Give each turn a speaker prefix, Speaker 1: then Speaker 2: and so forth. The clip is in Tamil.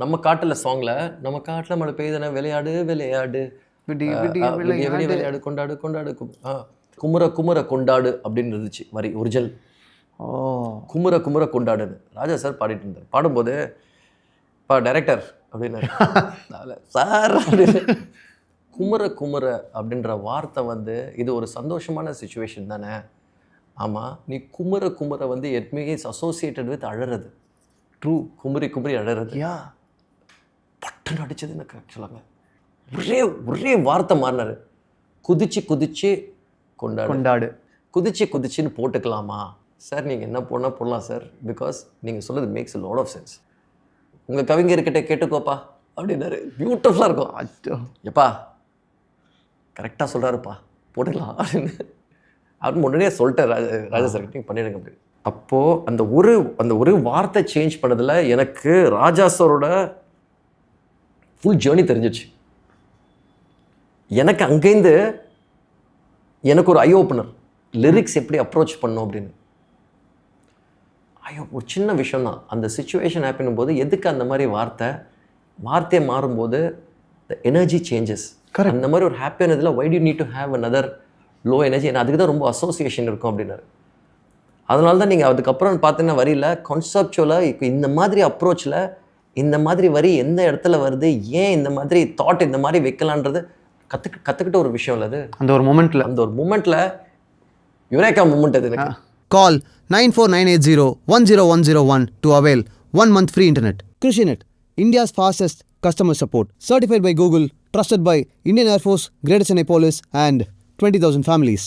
Speaker 1: நம்ம காட்டுல சாங்ல நம்ம காட்டுல மழை பெய்யுதுன விளையாடு விளையாடு
Speaker 2: விடிய
Speaker 1: விடிய விடிய விளையாடு கொண்டாடு கொண்டாடு குமுற குமுற கொண்டாடு அப்படின்னு இருந்துச்சு வரி ஒரிஜினல்.
Speaker 2: ஓ
Speaker 1: குமுற குமுற கொண்டாடுன்னு ராஜா சார் பாடிட்டு இருந்தார். பாடும்போது டைரக்டர் அப்படின்னாரு சார் அப்படின்னு. குமுற குமுற அப்படின்ற வார்த்தை வந்து இது ஒரு சந்தோஷமான சுச்சுவேஷன் தானே. ஆமாம், நீ குமுற குமுற வந்து எட்மே இஸ் அசோசியேட்டட் வித் அழறது. ட்ரூ, குமுறி குமுறி அழறது.
Speaker 2: யா
Speaker 1: பட்டுன்னு அடிச்சது எனக்கு ஆக்சுவலாங்க. ஒரே ஒரே வார்த்தை மாறினாரு. குதிச்சு குதிச்சு கொண்டாடு
Speaker 2: கொண்டாடு.
Speaker 1: குதிச்சு குதிச்சுன்னு போட்டுக்கலாமா சார்? நீங்கள் என்ன போடலாம் சார், பிகாஸ் நீங்கள் சொல்கிறது makes a lot of sense. உங்கள் கவிஞர்கிட்ட கேட்டுக்கோப்பா அப்படின்னாரு. பியூட்டிஃபுல்லாக இருக்கும்.
Speaker 2: அச்சோ
Speaker 1: எப்பா கரெக்டாக சொல்கிறாருப்பா போட்டுக்கலாம் அப்படின்னு அவர் முன்னாடியே சொல்லிட்டார் ராஜா சார்கிட்ட, நீங்கள் பண்ணிடுங்க அப்படி. அப்போது அந்த ஒரு வார்த்தை சேஞ்ச் பண்ணதில் எனக்கு ராஜா சாரோட ஃபுல் ஜேர்னி தெரிஞ்சிச்சு. எனக்கு அங்கேருந்து எனக்கு ஒரு ஐ ஓப்பனர், லிரிக்ஸ் எப்படி அப்ரோச் பண்ணணும் அப்படின்னு. ஐயோ, ஒரு சின்ன விஷயம் தான். அந்த சுச்சுவேஷன் ஹேப்பனும் போது எதுக்கு அந்த மாதிரி வார்த்தையை மாறும்போது த எனர்ஜி சேஞ்சஸ். அந்த மாதிரி ஒரு ஹாப்பியானதில் why do need to have another low energy, ஏன்னா அதுக்கு தான் ரொம்ப அசோசியேஷன் இருக்கும் அப்படின்னாரு. அதனால தான் நீங்கள் அதுக்கப்புறம் பார்த்தீங்கன்னா வரியில் கான்செப்சுவலாக இப்போ இந்த மாதிரி அப்ரோச்சில் இந்த மாதிரி வரி எந்த இடத்துல வருது, ஏன் இந்த மாதிரி தாட் இந்த மாதிரி வைக்கலான்றது கற்றுக்கிட்ட ஒரு விஷயம் இல்லை அது.
Speaker 2: அந்த ஒரு மூமெண்ட்டில்
Speaker 1: யுரேக்கா மூமெண்ட் அது எனக்கு.
Speaker 3: Call 9498010101 to avail 1 month free internet. Krishinet, India's fastest customer support. Certified by Google, trusted by Indian Air Force, Greater Chennai Police and 20,000 families.